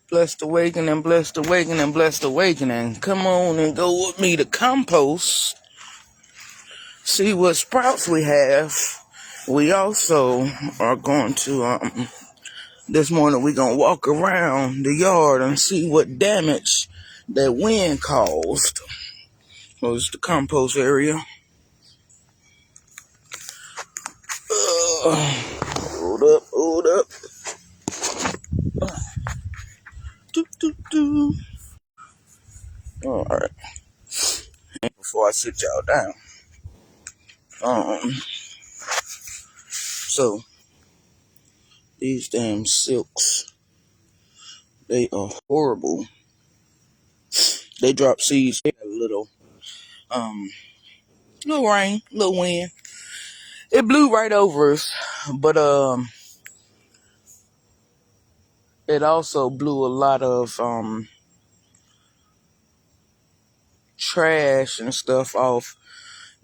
Blessed awakening, blessed awakening, blessed awakening. Come on and go with me to compost. See what sprouts we have. We also are going to, this morning we're going to walk around the yard and see what damage that wind caused. So it's the compost area. Hold up, hold up. All right. Before I sit y'all down. So these damn silks, they are horrible. They drop seeds. They got a little rain, little wind. It blew right over us, but it also blew a lot of trash and stuff off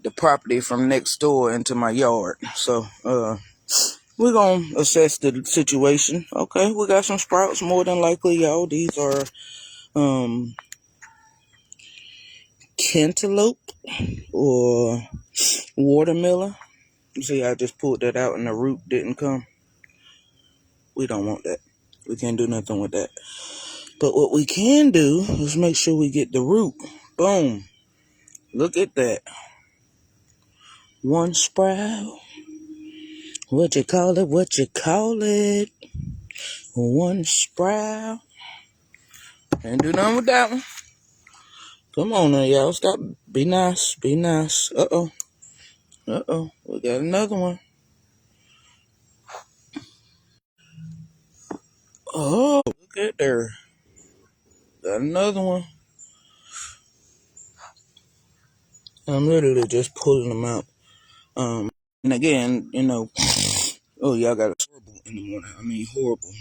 the property from next door into my yard. So we're gonna assess the situation. Okay, we got some sprouts more than likely, y'all. These are cantaloupe or watermelon. You see, I just pulled that out and the root didn't come. We don't want that. We can't do nothing with that. But what we can do is make sure we get the root. Boom. Look at that. One sprout. What you call it? What you call it? One sprout. Ain't do nothing with that one. Come on now, y'all. Stop. Be nice. Be nice. Uh-oh. Uh-oh. We got another one. Oh, look at there. Got another one. I'm literally just pulling them out. And again, oh, y'all got it horrible in the morning. I mean, horrible.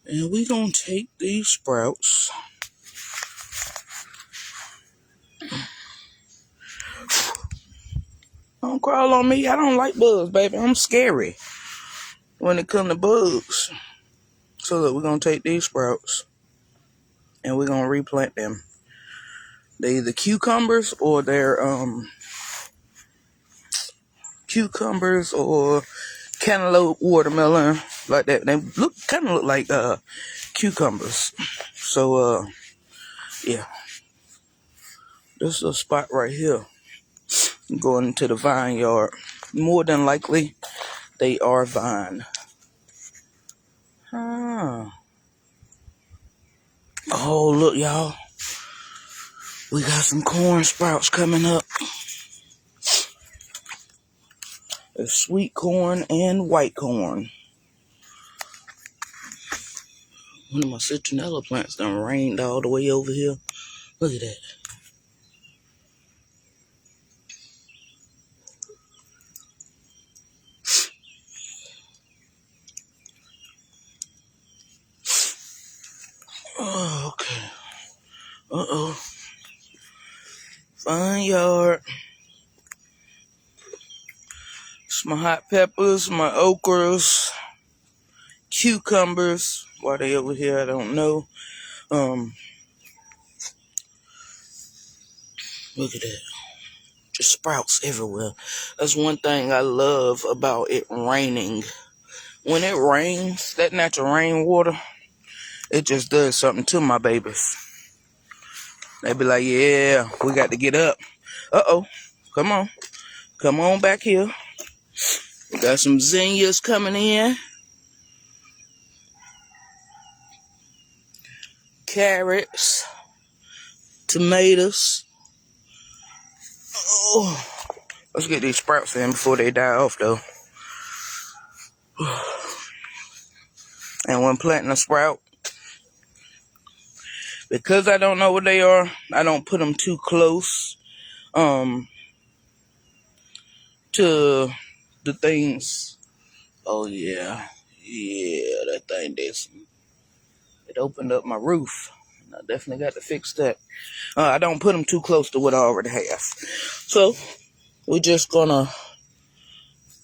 And we gonna take these sprouts. Don't crawl on me. I don't like bugs, baby. I'm scary when it comes to bugs. So look, we're gonna take these sprouts and we're gonna replant them. They're either cucumbers or they're cucumbers or cantaloupe watermelon, like that. They kind of look like cucumbers. So yeah, this is a spot right here going into the vineyard. More than likely, they are vine. Oh, look, y'all. We got some corn sprouts coming up. There's sweet corn and white corn. One of my citronella plants done rained all the way over here. Look at that. Oh, okay. Uh-oh. Vineyard. It's my hot peppers, my okras, cucumbers. Why they over here, I don't know. Look at that. Just sprouts everywhere. That's one thing I love about it raining. When it rains, that natural rainwater, it just does something to my babies. They be like, yeah, we got to get up. Uh-oh. Come on. Come on back here. We got some zinnias coming in. Carrots. Tomatoes. Oh. Let's get these sprouts in before they die off, though. And when planting a sprout, because I don't know what they are, I don't put them too close to the things. Oh, yeah. Yeah, that thing did some. It opened up my roof. I definitely got to fix that. I don't put them too close to what I already have. So, we're just gonna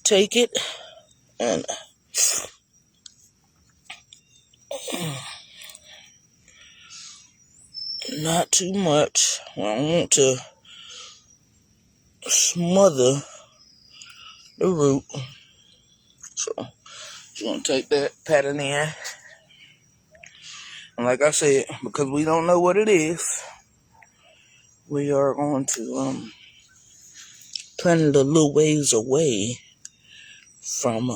take it and Not too much. I want to smother the root. So just gonna take that, pat it in. And like I said, because we don't know what it is, we are going to plant it a little ways away from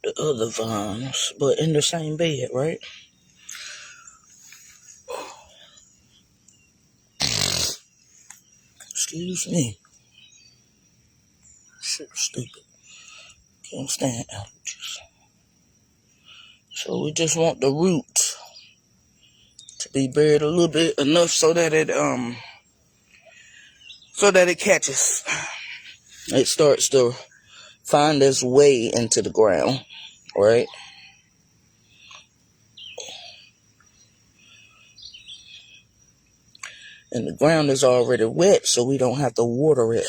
the other vines, but in the same bed, right? Excuse me. Shit, stupid. Can't stand allergies. So we just want the root to be buried a little bit enough so that it catches. It starts to find its way into the ground, right? And the ground is already wet, so we don't have to water it.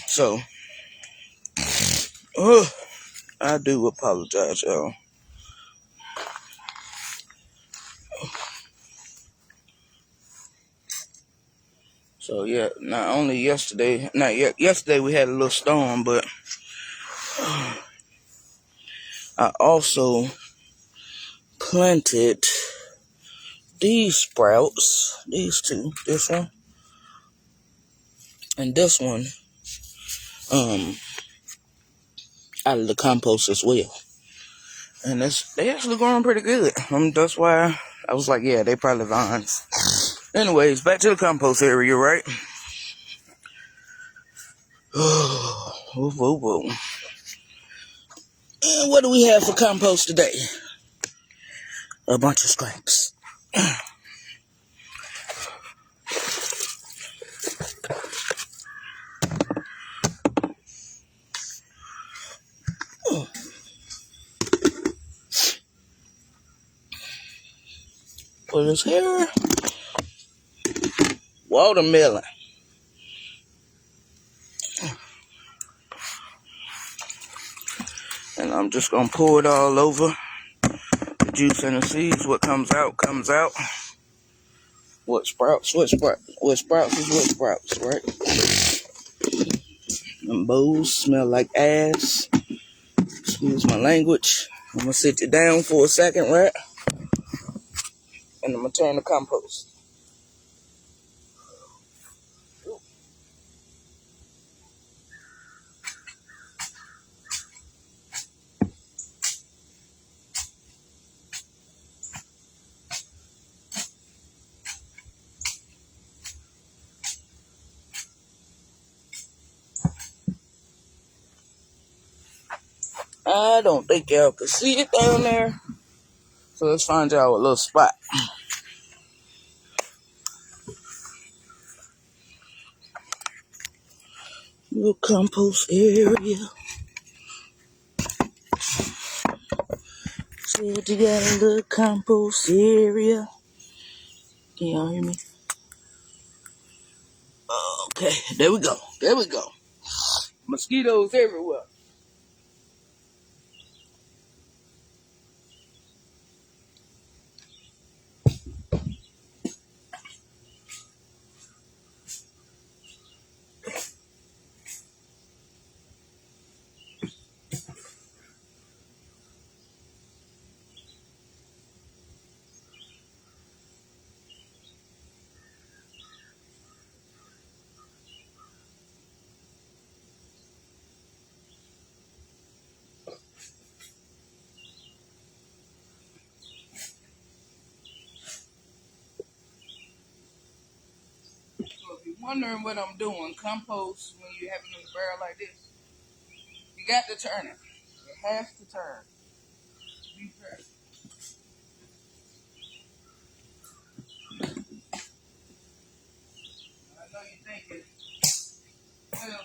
So, I do apologize, y'all. So yeah, yesterday we had a little storm, but I also planted these sprouts, these two, this one and this one, out of the compost as well. And they actually growing pretty good. That's why I was like, yeah, they probably vines. Anyways, back to the compost area, right? Whoa, whoa, whoa. And what do we have for compost today? A bunch of scraps. Put this here. Watermelon. And I'm just going to pour it all over. The juice and the seeds. What comes out, comes out. What sprouts is what sprouts, right? Them bowls smell like ass. Excuse my language. I'm going to sit you down for a second, right? And I'm going to turn the compost. I don't think y'all can see it down there. So let's find y'all a little spot. Little compost area. Said you got a little compost area. Can y'all hear me? Okay, there we go. There we go. Mosquitoes everywhere. So if you're wondering what I'm doing, compost, when you have it in a barrel like this, you got to turn it. It has to turn. Be careful. I know you're thinking, well,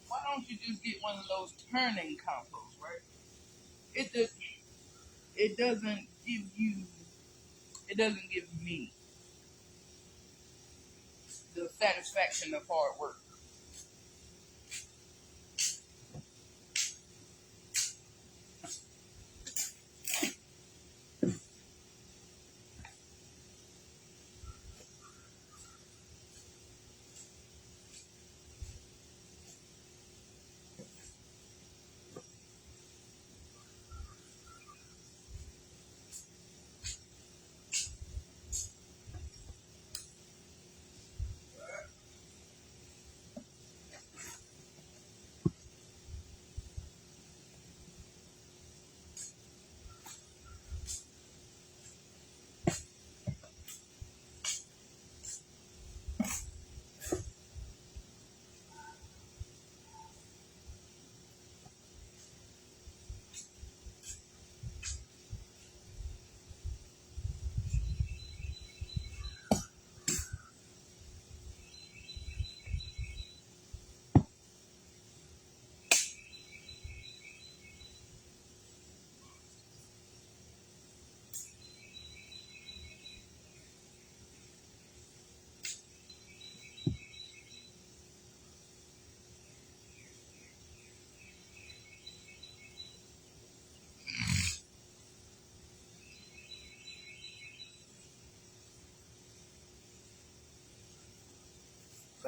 why don't you just get one of those turning composts, right? It doesn't give me the satisfaction of hard work.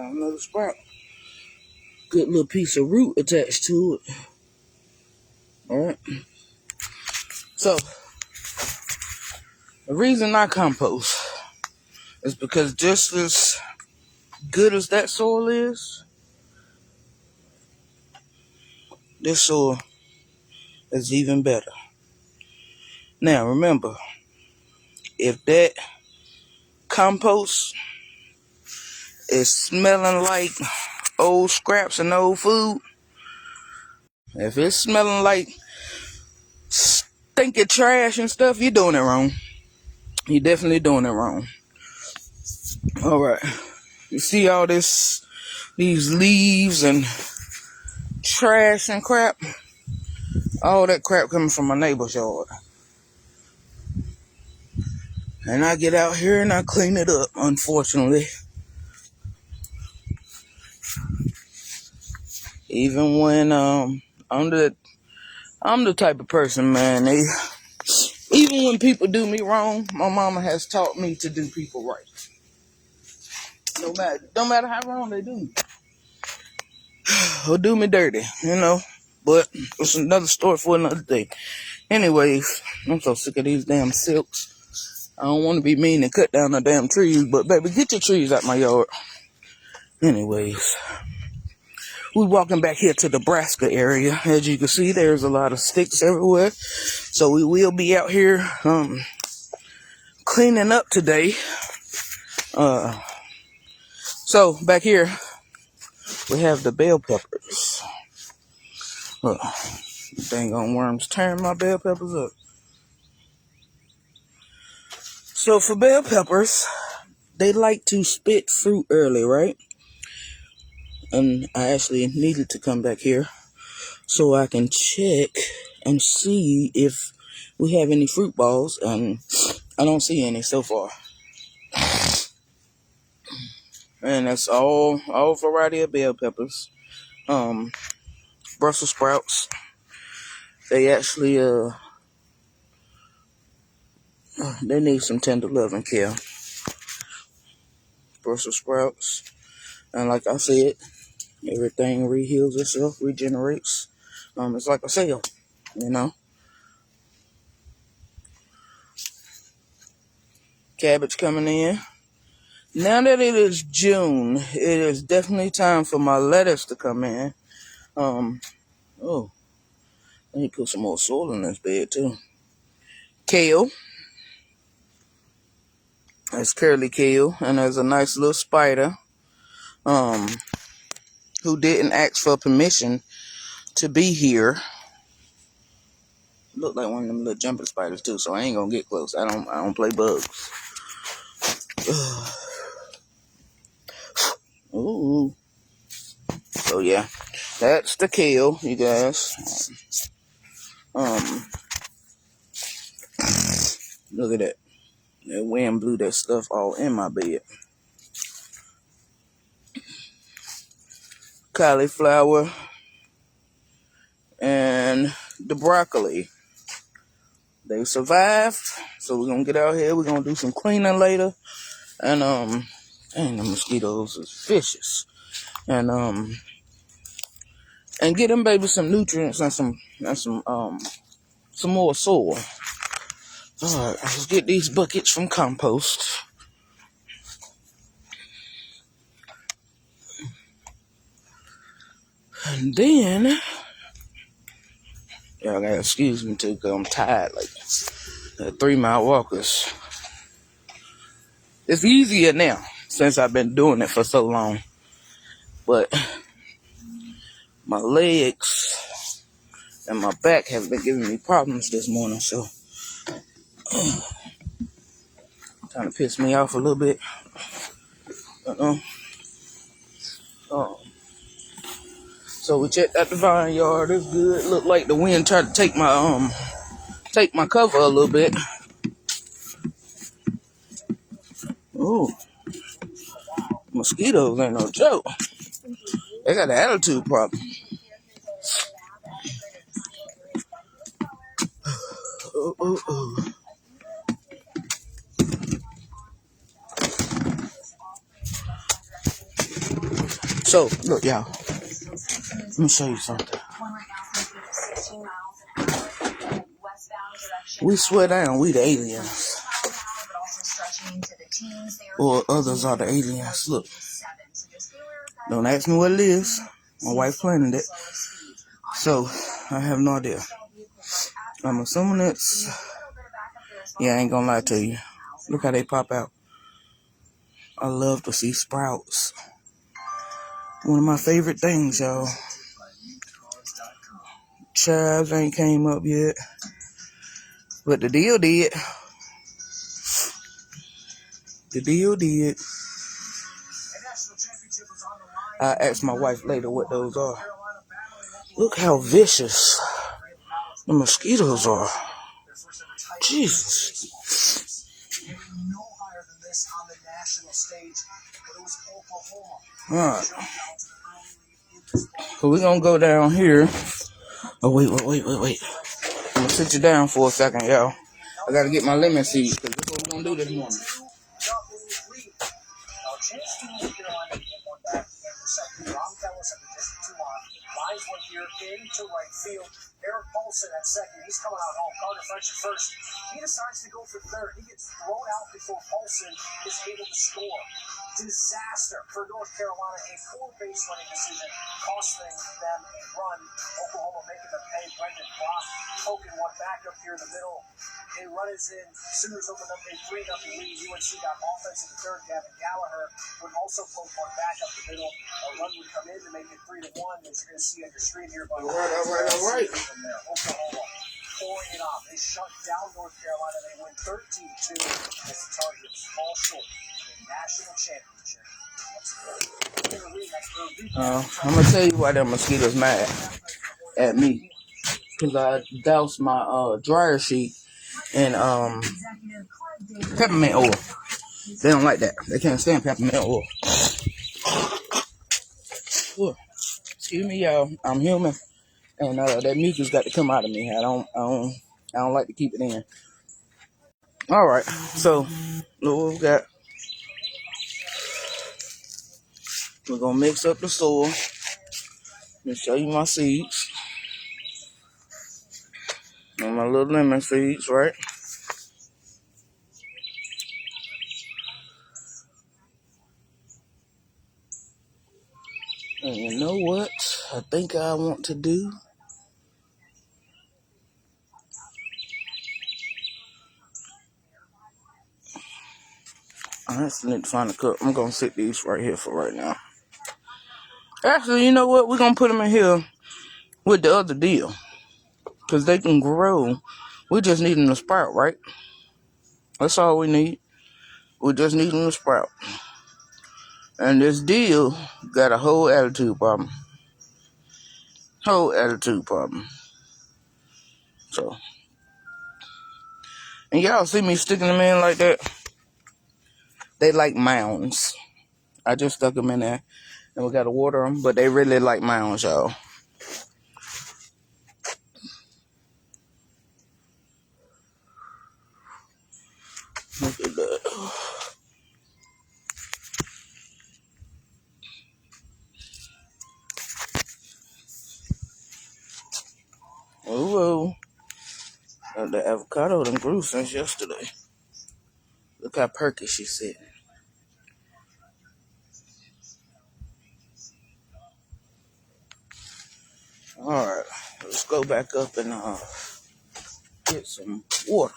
Got another sprout. Good little piece of root attached to it. Alright. So, the reason I compost is because just as good as that soil is, this soil is even better. Now, remember, if that compost is smelling like old scraps and old food, if it's smelling like stinking trash and stuff, you're doing it wrong. You're definitely doing it wrong. Alright. You see all these leaves and trash and crap? All that crap coming from my neighbor's yard. And I get out here and I clean it up, unfortunately. Even when I'm the type of person, man, even when people do me wrong, my mama has taught me to do people right. No matter how wrong they do me. Or do me dirty, you know. But it's another story for another day. Anyways, I'm so sick of these damn silks. I don't want to be mean and cut down the damn trees, but baby, get your trees out my yard. Anyways, we walking back here to the Nebraska area. As you can see, there's a lot of sticks everywhere. So we will be out here cleaning up today. So back here, we have the bell peppers. Dang on worms tearing my bell peppers up. So for bell peppers, they like to spit fruit early, right? And I actually needed to come back here so I can check and see if we have any fruit balls, and I don't see any so far. And that's all variety of bell peppers. Brussels sprouts. They actually they need some tender love and care. Brussels sprouts. And like I said, everything reheals itself, regenerates. It's like a cell, you know. Cabbage coming in. Now that it is June, it is definitely time for my lettuce to come in. I need to put some more soil in this bed too. Kale. That's curly kale, and there's a nice little spider, who didn't ask for permission to be here. Look like one of them little jumping spiders too, so I ain't gonna get close. I don't play bugs. Ooh. So yeah, that's the kale, you guys. Look at that. That wind blew that stuff all in my bed. Cauliflower and the broccoli. They survived, so we're gonna get out here. We're gonna do some cleaning later, and dang, the mosquitoes is vicious, and get them baby some nutrients and some more soil. All right, let's get these buckets from compost. And then, y'all gotta excuse me too, because I'm tired. Like, 3-mile walkers. It's easier now, since I've been doing it for so long. But my legs and my back have been giving me problems this morning, so kind of pissed me off a little bit. So we checked out the vineyard. It's good. Looked like the wind tried to take my cover a little bit. Ooh, mosquitoes ain't no joke. They got an attitude problem. Ooh. So, look, y'all. Let me show you something. We swear down, we the aliens. Or others are the aliens. Look. Don't ask me what it is. My wife planted it. So, I have no idea. I'm assuming it's... Yeah, I ain't gonna lie to you. Look how they pop out. I love to see sprouts. One of my favorite things, y'all. Chives ain't came up yet. But the deal did. The deal did. I asked my wife later what those are. Look how vicious the mosquitoes are. Jesus. Alright. So we're gonna go down here. Oh, wait. I'm gonna sit you down for a second, y'all. I gotta get my lemon seeds, because this is what we're gonna do this morning. Lines one here into right field. Eric Paulson at second. He's coming out home. Carter Fletcher first. He decides to go for third. He gets thrown out before Paulson is able to score. Disaster for North Carolina. A poor base running decision costing them a run. Oklahoma making them pay. Brendan Block poking one back up here in the middle. A run is in. Sooners open up a 3-0 lead. UNC got offense in the third. Gavin Gallagher would also poke one back up the middle. A run would come in to make it 3-1. As you're going to see on your screen here. All right. From there, Oklahoma pouring it off. They shut down North Carolina. They win 13-2 as the Tigers fall short of the national championship. I'm going to tell you why them mosquitoes mad at me. Because I doused my dryer sheet in peppermint oil. They don't like that. They can't stand peppermint oil. Ooh. Excuse me, y'all. I'm human. And that mucus got to come out of me. I don't like to keep it in. All right. So, look what we got. We're going to mix up the soil. Let me show you my seeds. And my little lemon seeds, right? And you know what I think I want to do? I actually need to find a cup. I'm going to sit these right here for right now. Actually, you know what? We're going to put them in here with the other deal. Because they can grow. We just need them to sprout, right? That's all we need. We just need them to sprout. And this deal got a whole attitude problem. Whole attitude problem. So. And y'all see me sticking them in like that? They like mounds. I just stuck them in there. And we got to water them. But they really like mounds, y'all. Look at that. Oh, the avocado done grew since yesterday. Look how perky she's sitting. Alright, let's go back up and get some water.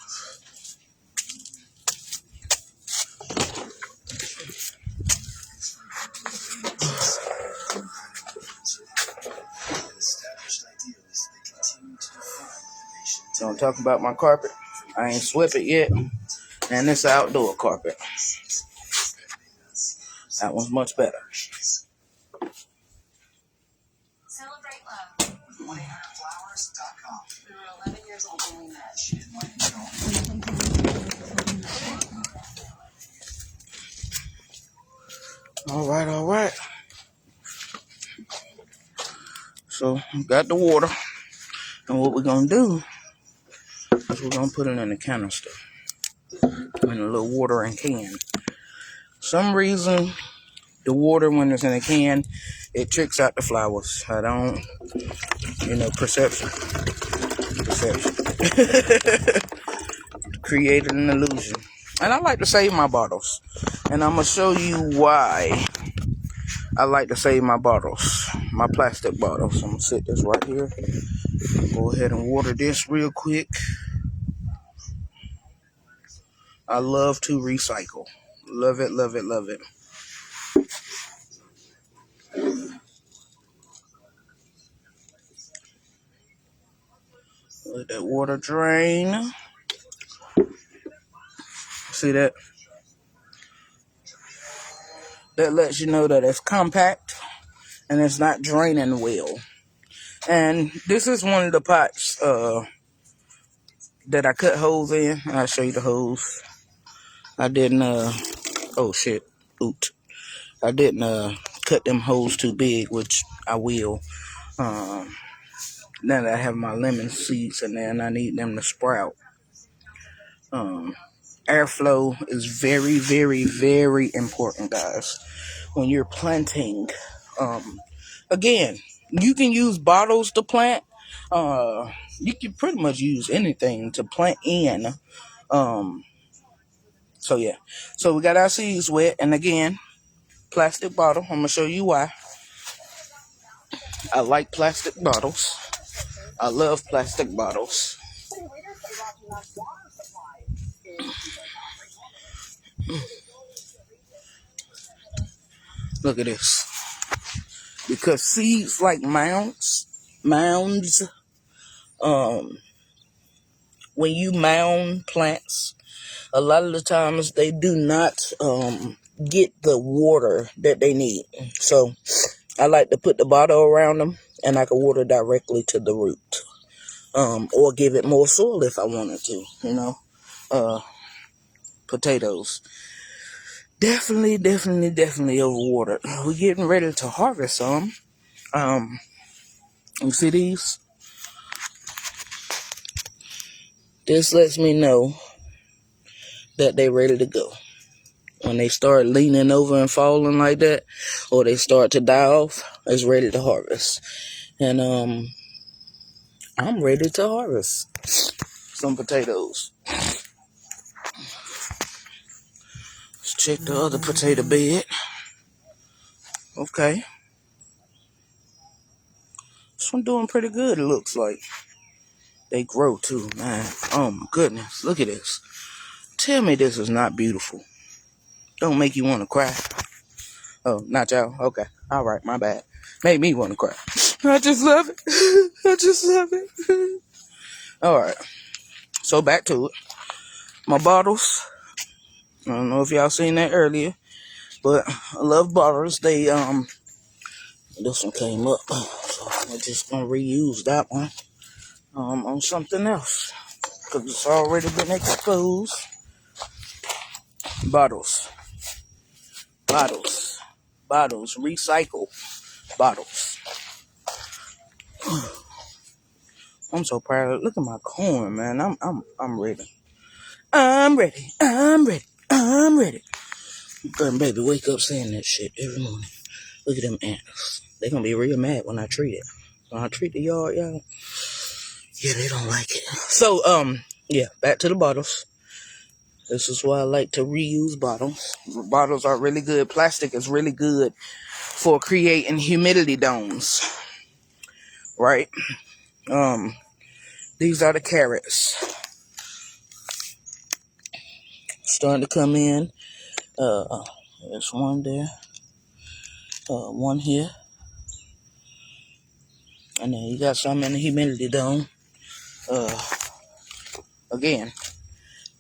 Don't talk about my carpet. I ain't swept it yet. And it's an outdoor carpet. That one's much better. Celebrate love. 1-800-Flowers.com. We were 11 years old when we met. She didn't like it at all. All right. So, got the water. And what we're going to do is we're going to put it in a canister. In a little watering can. For some reason, the water when it's in a can It tricks out the flowers. I don't, perception. Created an illusion. And I like to save my bottles. And I'm going to show you why I like to save my bottles. My plastic bottles. I'm going to set this right here. Go ahead and water this real quick. I love to recycle. Love it, love it, love it. Let that water drain. See that? That lets you know that it's compact and it's not draining well. And this is one of the pots that I cut holes in. I'll show you the holes. I didn't, oh shit, oot. I didn't cut them holes too big, which I will. Now that I have my lemon seeds in there and I need them to sprout. Airflow is very, very, very important, guys. When you're planting, again, you can use bottles to plant. You can pretty much use anything to plant in. So yeah. So we got our seeds wet, and again, plastic bottle. I'm gonna show you why. I like plastic bottles. I love plastic bottles. Look at this. Because seeds like mounds, when you mound plants, a lot of the times they do not get the water that they need. So I like to put the bottle around them and I can water directly to the root. Or give it more soil if I wanted to, potatoes. Definitely overwatered. We're getting ready to harvest some. You see these? This lets me know that they're ready to go. When they start leaning over and falling like that, or they start to die off, it's ready to harvest. And I'm ready to harvest some potatoes. Let's check the other potato bed. Okay. This one doing pretty good, it looks like. They grow too, man. Oh my goodness, look at this. Tell me this is not beautiful. Don't make you want to cry. Oh, not y'all? Okay. All right, my bad. Made me want to cry. I just love it. I just love it. All right. So back to it. My bottles. I don't know if y'all seen that earlier, but I love bottles. They this one came up, so I'm just gonna reuse that one on something else because it's already been exposed. Bottles, recycle bottles. I'm so proud of it. Look at my corn, man. I'm ready. I'm ready. Girl, baby, wake up saying that shit every morning. Look at them ants. They gonna be real mad when I treat it. When I treat the yard, y'all. Yeah, they don't like it. So, yeah, back to the bottles. This is why I like to reuse bottles. Bottles are really good. Plastic is really good for creating humidity domes. Right? These are the carrots. Starting to come in. There's one there. One here. And then you got some in the humidity dome. Again,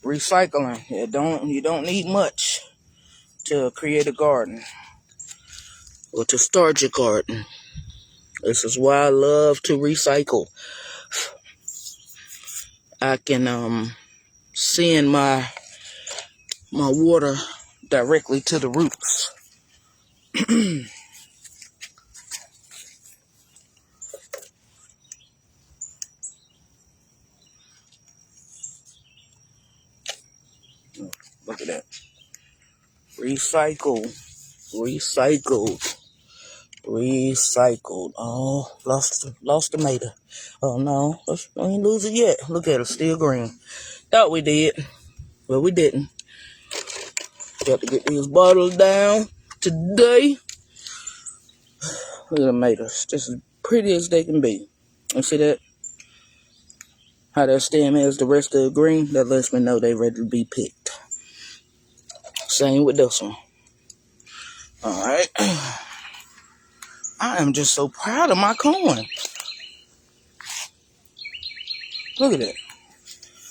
recycling. You don't need much to create a garden or to start your garden. This is why I love to recycle. I can send my water directly to the roots. Look at that. Recycle. Recycled. Oh, lost the tomato. Oh no, we ain't lose it yet. Look at it, still green. Thought we did, but we didn't. Got to get these bottles down today. Look at the tomatoes, just as pretty as they can be. You see that? How that stem is the rest of the green? That lets me know they ready to be picked. Same with this one. Alright. I am just so proud of my corn. Look at that.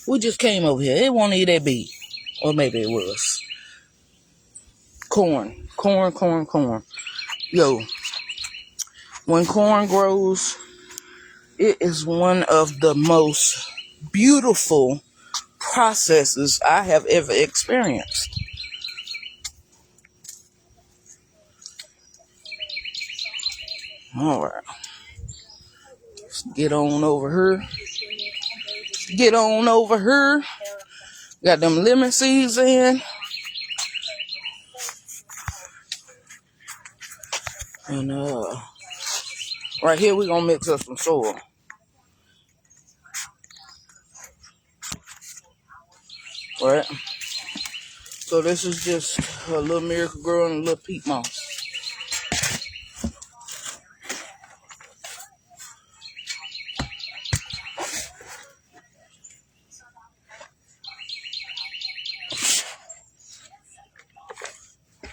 We just came over here. It wasn't even that big. Or maybe it was. Corn. Yo, when corn grows, it is one of the most beautiful processes I have ever experienced. All right. Let's get on over here. Got them lemon seeds in. And right here we're gonna mix up some soil. Right? So this is just a little Miracle-Gro and a little peat moss.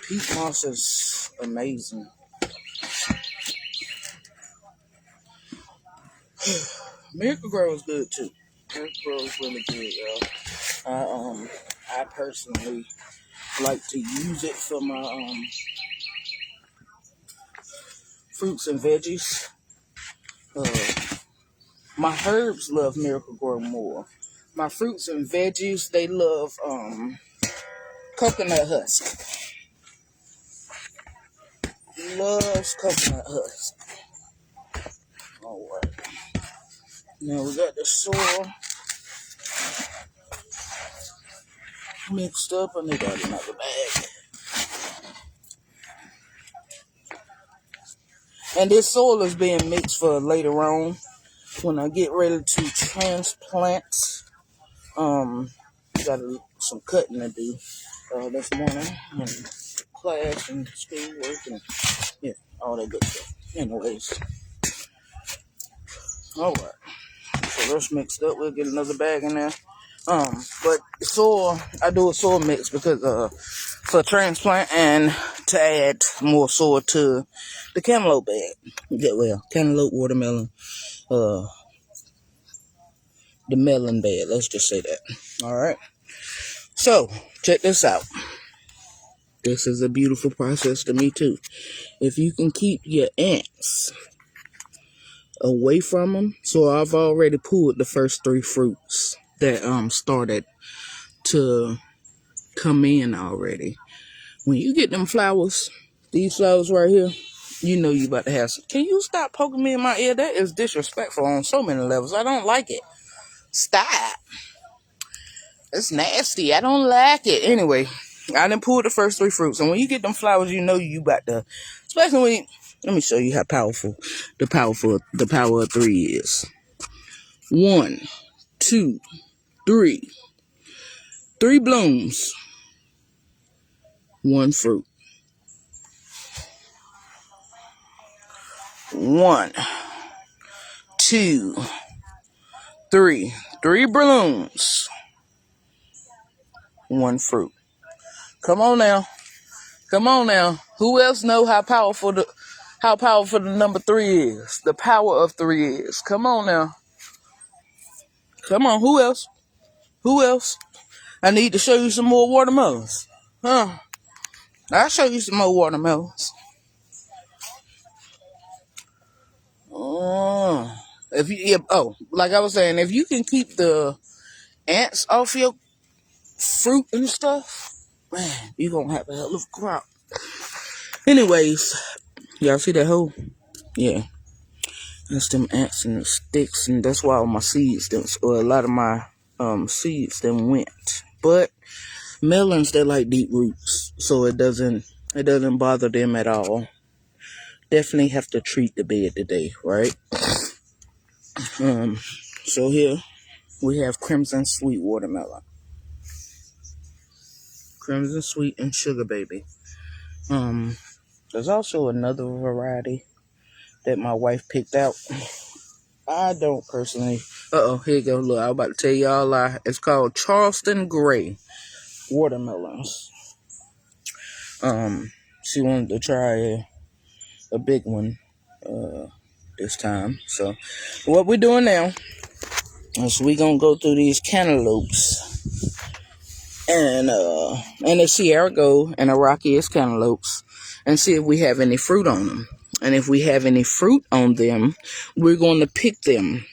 Peat moss is amazing. Miracle-Gro is good too. Miracle-Gro is really good, y'all. I personally like to use it for my fruits and veggies. My herbs love Miracle-Gro more. My fruits and veggies, they love coconut husk. Loves coconut husk. Alright. Now we got the soil mixed up. I need out another bag. And this soil is being mixed for later on when I get ready to transplant. Got some cutting to do this morning, and class and school work and yeah, all that good stuff. Anyways, all right. So that's mixed up. We'll get another bag in there. But soil, I do a soil mix because for transplant and to add more soil to the cantaloupe bed. Yeah, well, cantaloupe, watermelon, the melon bed. Let's just say that. All right. So check this out. This is a beautiful process to me too. If you can keep your ants away from them. So I've already pulled the first 3 fruits that started to come in already. When you get them flowers, these flowers right here, you know you about to have some. Can you stop poking me in my ear? That is disrespectful on so many levels. I don't like it. Stop. It's nasty. I don't like it. Anyway, I done pulled the first 3 fruits. And when you get them flowers, you know you about to, especially when let me show you how powerful the power of 3 is. 1, 2, 3. 3 blooms. 1 fruit. 1, 2, 3. 3 blooms. 1 fruit. Come on now. Who else know how powerful the number 3 is? The power of 3 is. Come on now. Come on. Who else? I need to show you some more watermelons. I'll show you some more watermelons. Like I was saying, if you can keep the ants off your fruit and stuff, man, you gonna have a hell of a crop. Anyways, y'all see that hole? Yeah. That's them ants and the sticks, and that's why all my seeds, a lot of my seeds then went. But melons, they like deep roots, so it doesn't bother them at all definitely have to treat the bed today, right? So here we have Crimson Sweet Watermelon. Crimson Sweet and Sugar Baby. There's also another variety that my wife picked out. I don't personally. Here you go. Look, I was about to tell y'all a lie. It's called Charleston Gray watermelons. She wanted to try a big one this time. So what we're doing now is we gonna go through these cantaloupes and the Sierra Gold and the Rockiest cantaloupes and see if we have any fruit on them. And if we have any fruit on them, we're going to pick them.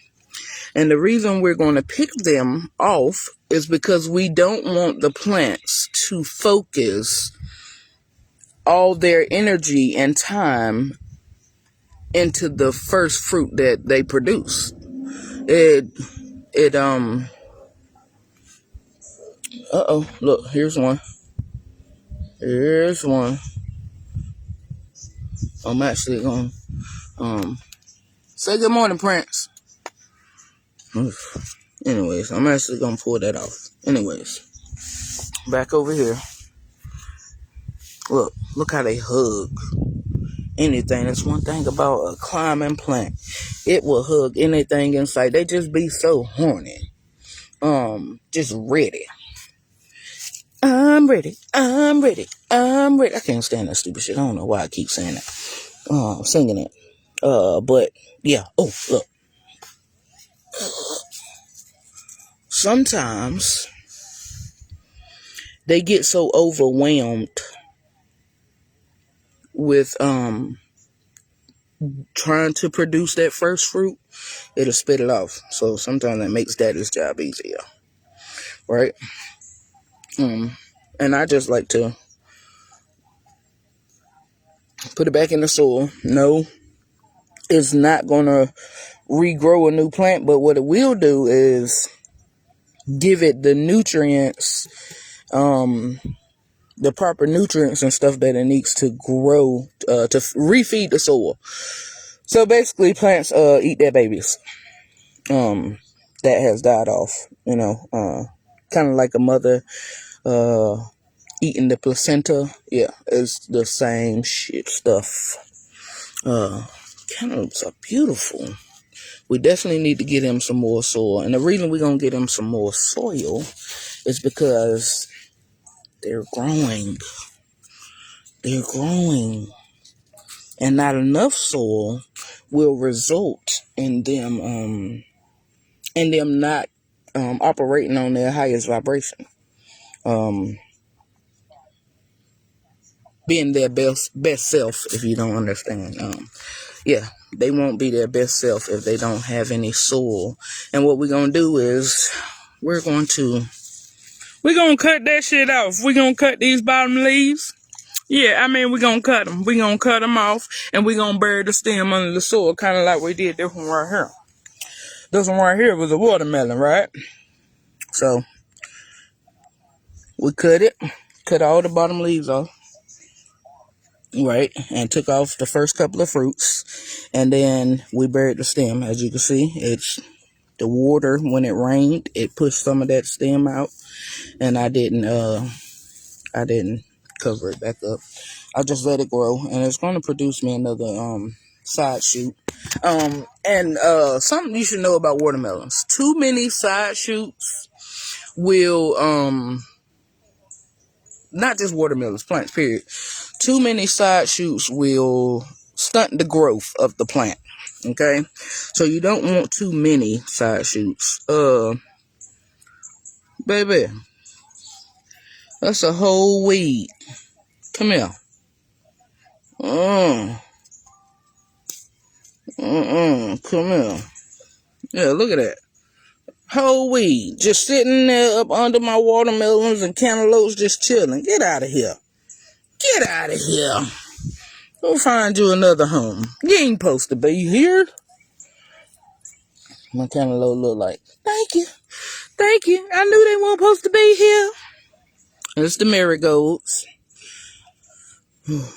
And the reason we're going to pick them off is because we don't want the plants to focus all their energy and time into the first fruit that they produce. Look, here's one. Here's one. I'm actually going to say good morning, Prince. Anyways, I'm actually going to pull that off. Anyways, back over here. Look how they hug anything. That's one thing about a climbing plant. It will hug anything in sight. They just be so horny. Just ready. I'm ready. I'm ready. I'm ready. I can't stand that stupid shit. I don't know why I keep saying that. Singing it. But yeah. Oh, look. Sometimes they get so overwhelmed with trying to produce that first fruit, it'll spit it off. So sometimes that makes daddy's job easier, right? And I just like to put it back in the soil. No, it's not gonna regrow a new plant, but what it will do is give it the nutrients, the proper nutrients and stuff that it needs to grow, to refeed the soil. So basically, plants eat their babies that has died off. Kind of like a mother eating the placenta. Yeah, it's the same shit stuff. Cantaloupes are beautiful. We definitely need to get him some more soil. And the reason we're going to get him some more soil is because they're growing. They're growing. And not enough soil will result in them not operating on their highest vibration. Being their best self, if you don't understand. Yeah, they won't be their best self if they don't have any soul. And what we're going to do is we're going to cut that shit off. We're going to cut these bottom leaves. Yeah, I mean, we're going to cut them. We're going to cut them off, and we're going to bury the stem under the soil, kind of like we did this one right here. This one right here was a watermelon, right? So we cut all the bottom leaves off. Right, and took off the first couple of fruits, and then we buried the stem. As you can see, it's the water. When it rained, it pushed some of that stem out, and I didn't cover it back up. I just let it grow, and it's going to produce me another side shoot. And something you should know about watermelons: too many side shoots will not just watermelons, plants, period. Too many side shoots will stunt the growth of the plant. Okay? So you don't want too many side shoots. Baby, that's a whole weed. Come here. Come here. Yeah, look at that. Whole weed. Just sitting there up under my watermelons and cantaloupes just chilling. Get out of here. Get out of here. Go find you another home. You ain't supposed to be here. My cantaloupe look like, thank you. Thank you. I knew they weren't supposed to be here. It's the marigolds.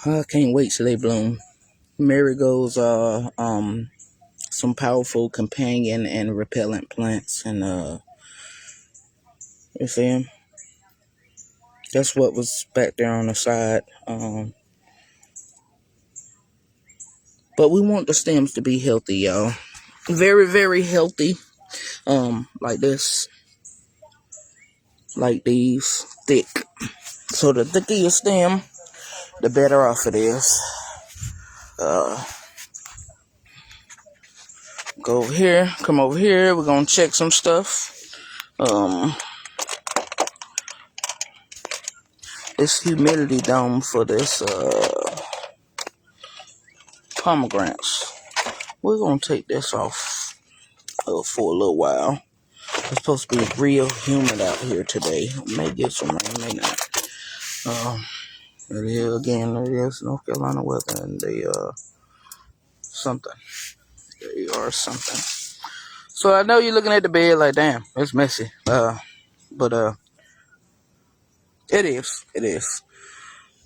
I can't wait till they bloom. Marigolds are some powerful companion and repellent plants, and you see 'em? That's what was back there on the side. But we want the stems to be healthy, y'all. Very, very healthy. Like this. Like these. Thick. So the thicker your stem, the better off it is. Go over here. Come over here. We're going to check some stuff. This humidity dome for this pomegranates. We're going to take this off for a little while. It's supposed to be real humid out here today. May get some rain, may not. It is North Carolina weather, and they are something. So I know you're looking at the bed like, damn, it's messy. But it is.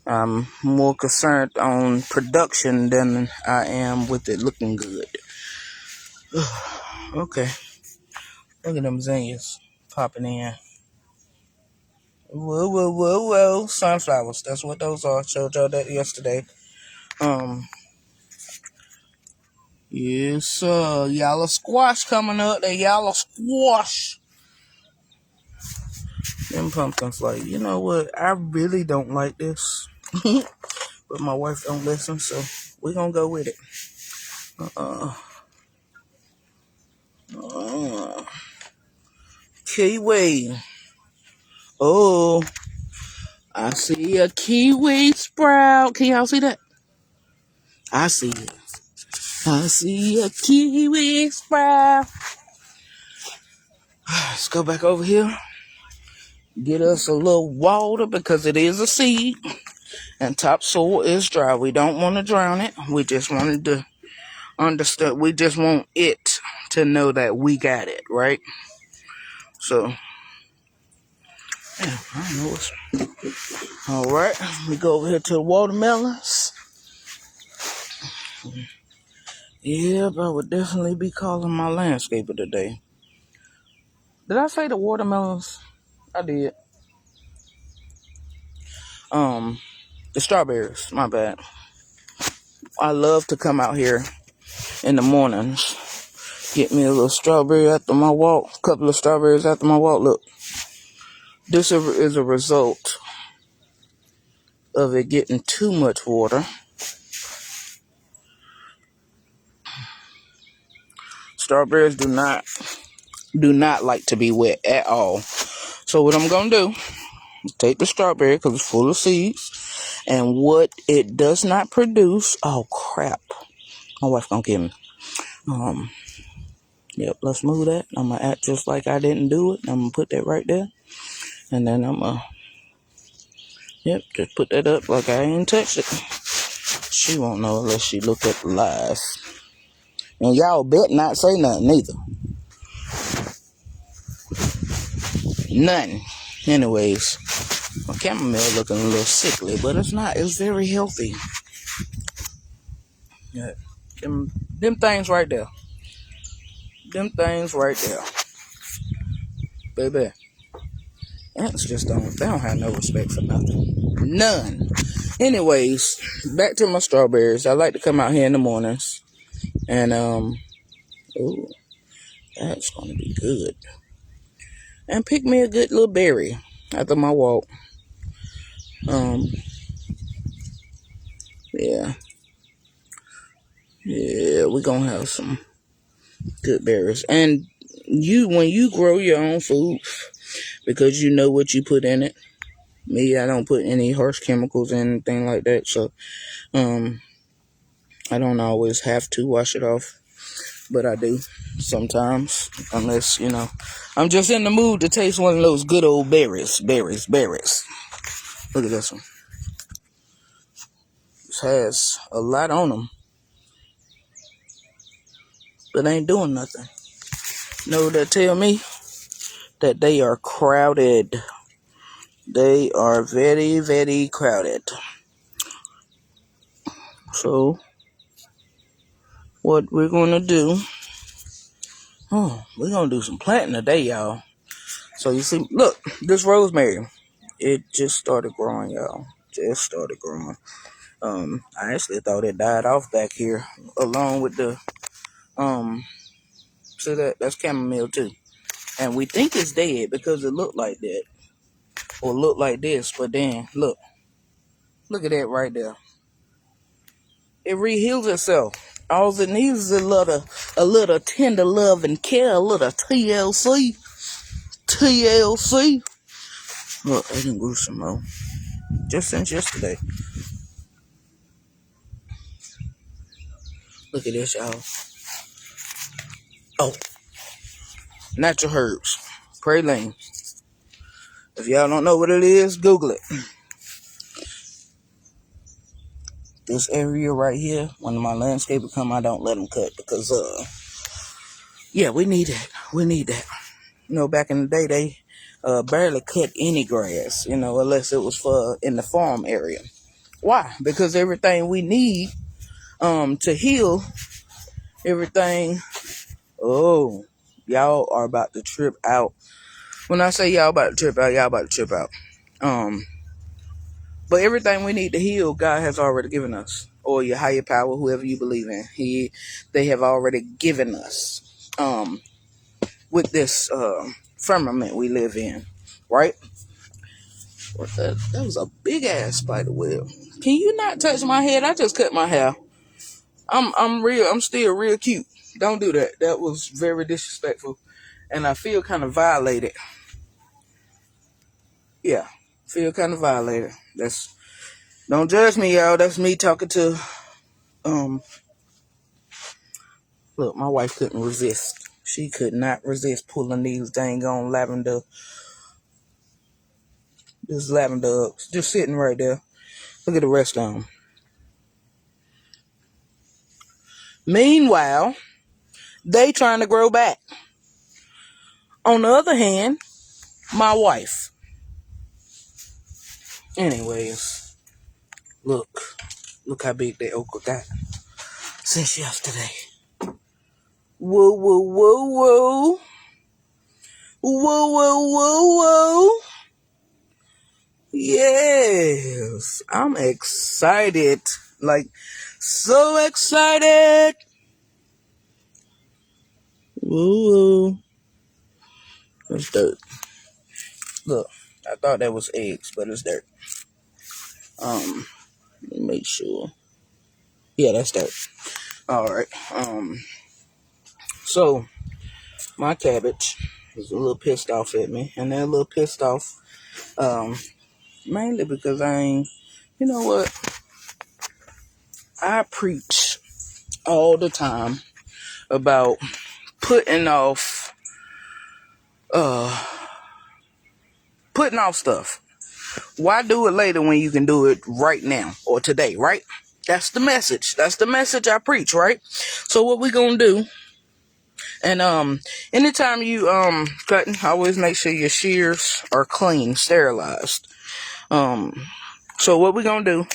I'm more concerned on production than I am with it looking good. Okay. Look at them zinnias popping in. Whoa. Sunflowers. That's what those are. Showed y'all that yesterday. Yes, yellow squash coming up. The yellow squash. Them pumpkins, like, you know what? I really don't like this. But my wife don't listen, so we're gonna go with it. Kiwi. Oh, I see a kiwi sprout. Can y'all see that? I see it. I see a kiwi sprout. Let's go back over here. Get us a little water because it is a seed. And topsoil is dry. We don't want to drown it. We just wanted to understand. We just want it to know that we got it, right? So, yeah, I don't know what's... All right, we go over here to the watermelons. Yeah, but I would definitely be calling my landscaper today. Did I say the watermelons? I did. The strawberries, my bad. I love to come out here in the mornings. Get me a little strawberry after my walk. A couple of strawberries after my walk. Look. This is a result of it getting too much water. Strawberries do not like to be wet at all. So what I'm going to do is take the strawberry because it's full of seeds. And what it does not produce... Oh, crap. My wife's going to kill me. Yep, let's move that. I'm going to act just like I didn't do it. I'm going to put that right there. And then I'm going to... Yep, just put that up like I ain't touched it. She won't know unless she look at the live. And y'all bet not say nothing either. Nothing. Anyways, my chamomile looking a little sickly, but it's not. It's very healthy. Yeah. Them things right there. Them things right there. Baby. Ants just they don't have no respect for nothing. None. Anyways, back to my strawberries. I like to come out here in the mornings. And, ooh, that's going to be good. And pick me a good little berry after my walk. Yeah. Yeah, we're going to have some good berries. And when you grow your own food, because you know what you put in it. Me, I don't put any harsh chemicals in anything like that. So, I don't always have to wash it off. But I do sometimes. Unless, I'm just in the mood to taste one of those good old berries. Berries. Look at this one. This has a lot on them. But ain't doing nothing. Know that tell me? That they are crowded. They are very, very crowded. So, what we're gonna do. We're gonna do some planting today, y'all. So you see, look, this rosemary, it just started growing, y'all. Just started growing. I actually thought it died off back here, along with the so that's chamomile too. And we think it's dead because it looked like that, or looked like this. But then look at that right there. It reheals itself. All it needs is a little tender love and care, a little TLC. Look, I didn't grew some more. Just since yesterday. Look at this, y'all. Oh, natural herbs. Praline. If y'all don't know what it is, Google it. This area right here, when my landscaper come, I don't let them cut because, yeah, we need that. We need that. You know, back in the day, they barely cut any grass, you know, unless it was for in the farm area. Why? Because everything we need to heal, everything. Oh, y'all are about to trip out. When I say y'all about to trip out, y'all about to trip out. But everything we need to heal, God has already given us, or your higher power, whoever you believe in. They have already given us. With this firmament we live in, right? That was a big ass spider web. Can you not touch my head? I just cut my hair. I'm still real cute. Don't do that. That was very disrespectful, and I feel kind of violated. Yeah, feel kind of violated. Don't judge me, y'all. That's me talking to Look, my wife couldn't resist. She could not resist pulling these dang on lavender ups. Just sitting right there. Look at the rest of them. Meanwhile, they trying to grow back. On the other hand, my wife. Anyways, look how big that okra got since yesterday. Whoa, whoa, whoa, whoa. Whoa, whoa, whoa, whoa. Yes, I'm excited. Like, so excited. Whoa. It's dirt. Look, I thought that was eggs, but it's dirt. Let me make sure. Yeah, that's dirt. Alright. So my cabbage is a little pissed off at me. And they're a little pissed off. Mainly because you know what? I preach all the time about putting off stuff. Why do it later when you can do it right now or today, right? That's the message. That's the message I preach, right? So what we gonna do? And anytime you cutting, always make sure your shears are clean, sterilized. So what we gonna do?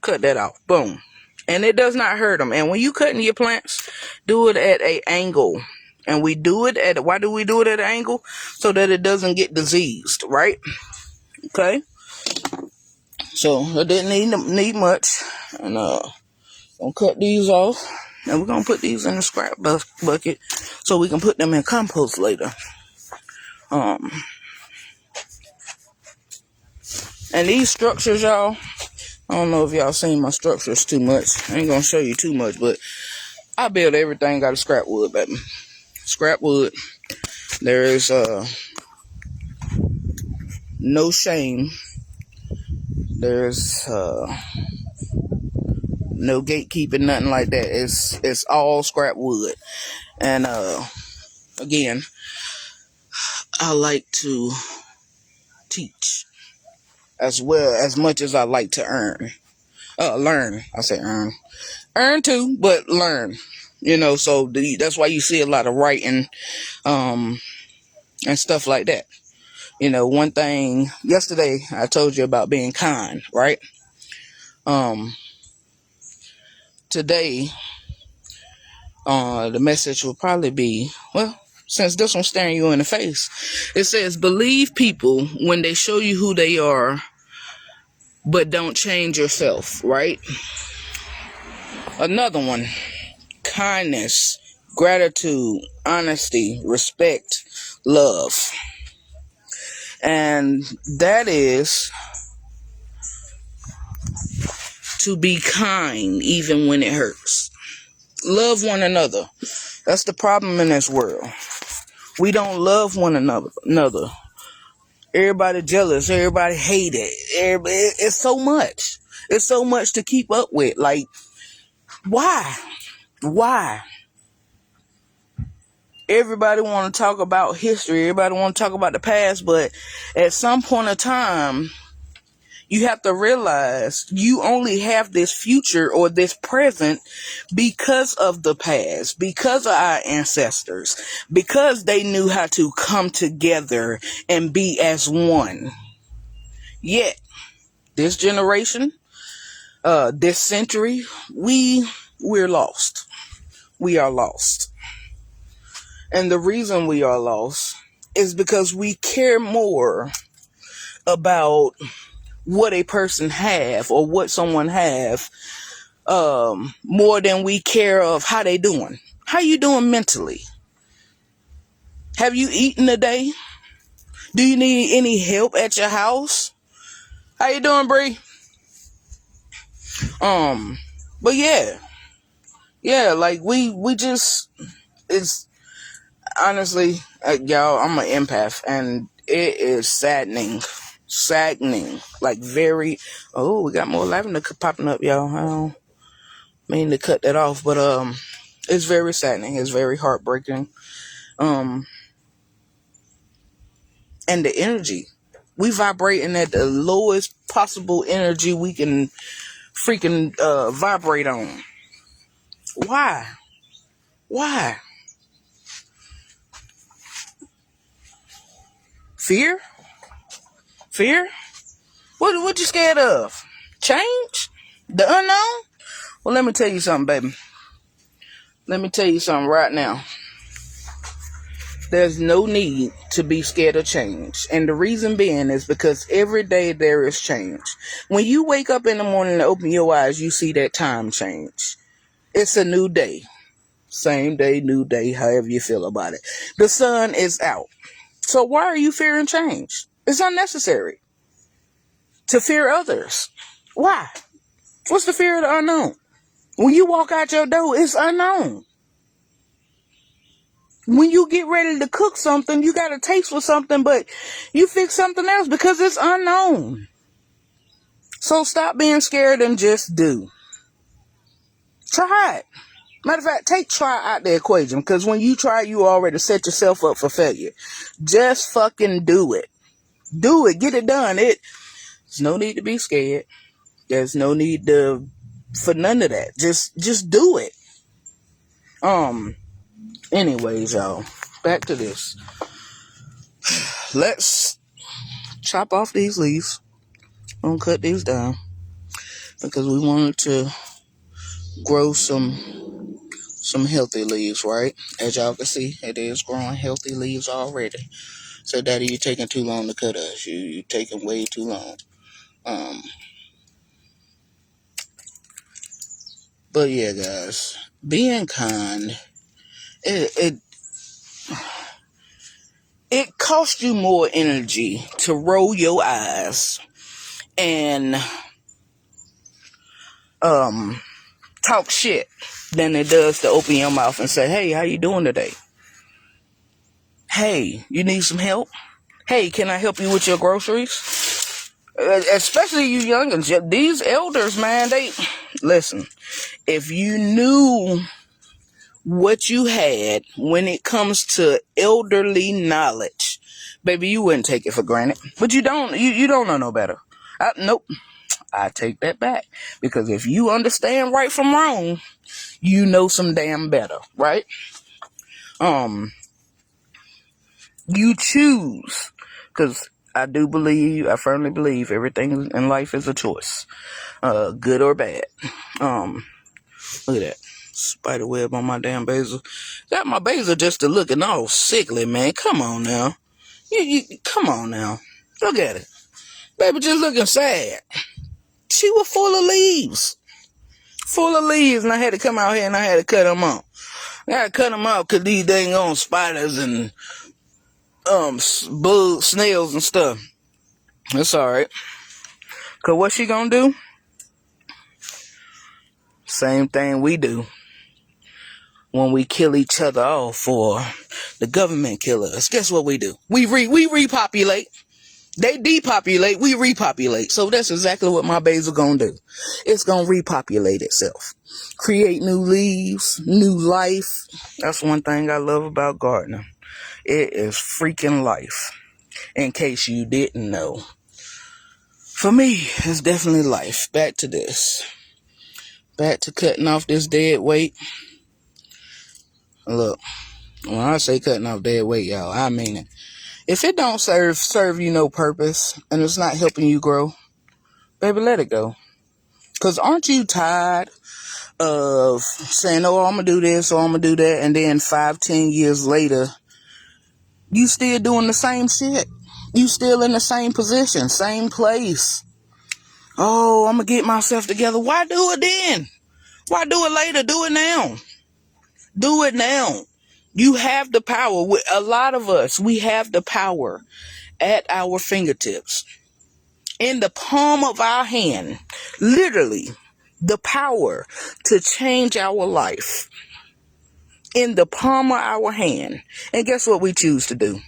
Cut that off. Boom. And it does not hurt them. And when you cutting your plants, do it at an angle. And why do we do it at an angle? So that it doesn't get diseased, right? Okay. So it didn't need much. And gonna cut these off. And we're gonna put these in the scrap bucket so we can put them in compost later. And these structures, y'all, I don't know if y'all seen my structures too much. I ain't gonna show you too much, but I build everything out of scrap wood, baby. Scrap wood. There is no shame. There's no gatekeeping, nothing like that. It's all scrap wood. And again, I like to teach as much as I like to learn. I say earn too, but learn. You know, so that's why you see a lot of writing and stuff like that. You know, one thing yesterday I told you about being kind, right? Today The message will probably be, well, since this one's staring you in the face, it says, believe people when they show you who they are, but don't change yourself, right? Another one, kindness, gratitude, honesty, respect, love. And that is to be kind even when it hurts. Love one another. That's the problem in this world. We don't love one another. Everybody jealous. Everybody hate it. It's so much. It's so much to keep up with. Like, why? Why? Everybody want to talk about history. Everybody want to talk about the past. But at some point in time, you have to realize you only have this future or this present because of the past, because of our ancestors, because they knew how to come together and be as one. Yet, this generation, this century, we're lost. We are lost. And the reason we are lost is because we care more about what a person have or what someone have, more than we care of how they doing. How you doing mentally? Have you eaten today? Do you need any help at your house? How you doing, Bree? But yeah, like we just, it's honestly, y'all, I'm an empath, and it is saddening, like very. Oh, we got more lavender popping up, y'all. I don't mean to cut that off, but it's very saddening. It's very heartbreaking. And the energy, we vibrating at the lowest possible energy we can freaking vibrate on. Why? Fear? What you scared of? Change? The unknown? Well, let me tell you something, baby. Let me tell you something right now. There's no need to be scared of change. And the reason being is because every day there is change. When you wake up in the morning and open your eyes, you see that time change. It's a new day. Same day, new day, however you feel about it. The sun is out. So why are you fearing change? It's unnecessary to fear others. Why? What's the fear of the unknown? When you walk out your door, it's unknown. When you get ready to cook something, you got a taste for something, but you fix something else because it's unknown. So stop being scared and just do. Try it. Matter of fact, take try out the equation, because when you try, you already set yourself up for failure. Just fucking do it. Do it. Get it done. There's no need to be scared. There's no need for none of that. Just do it. Anyways, y'all, back to this. Let's chop off these leaves. I'm gonna cut these down because we wanted to grow some healthy leaves, right? As y'all can see, it is growing healthy leaves already. So, Daddy, you're taking too long to cut us. You're taking way too long. But yeah, guys, being kind, it costs you more energy to roll your eyes and talk shit than it does to open your mouth and say, hey, how you doing today? Hey, you need some help? Hey, can I help you with your groceries? Especially you youngins. These elders, man, listen, if you knew what you had when it comes to elderly knowledge, baby, you wouldn't take it for granted. But you don't know no better. Nope. I take that back. Because if you understand right from wrong, you know some damn better, right? You choose. Because I firmly believe everything in life is a choice. Good or bad. Look at that. Spider web on my damn basil. Got my basil just to looking all sickly, man. Come on now. Come on now. Look at it. Baby just looking sad. She was full of leaves. Full of leaves, and I had to come out here and I had to cut them out. I had to cut them out because these dang on spiders and bugs, snails and stuff. That's alright. Because what she gonna do? Same thing we do when we kill each other off or the government kill us. Guess what we do? We repopulate. They depopulate, we repopulate. So that's exactly what my basil gonna do. It's gonna repopulate itself. Create new leaves, new life. That's one thing I love about gardening. It is freaking life. In case you didn't know. For me, it's definitely life. Back to this. Back to cutting off this dead weight. Look, when I say cutting off dead weight, y'all, I mean it. If it don't serve you no purpose and it's not helping you grow, baby, let it go. Because aren't you tired of saying, oh, I'm going to do this or I'm going to do that, and then 5-10 years later, you still doing the same shit. You still in the same position, same place. Oh, I'm going to get myself together. Why do it then? Why do it later? Do it now. Do it now. You have the power. A lot of us, we have the power at our fingertips. In the palm of our hand. Literally, the power to change our life. In the palm of our hand. And guess what we choose to do?